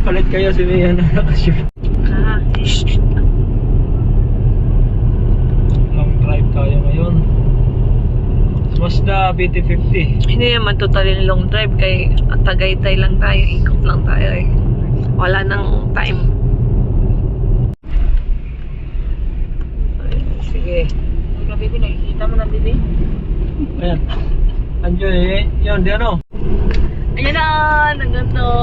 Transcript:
Palit kayo si Mia na nakashoot. Long drive tayo ngayon. Mazda BT50. Hindi naman totally long drive kay Tagaytay lang tayo, ikot lang tayo eh. Wala nang time. Sige. Grabe, nakikita mo na, Bibi. Ayan. Andiyo eh. Yun, di ano? Ayan na! Naganda!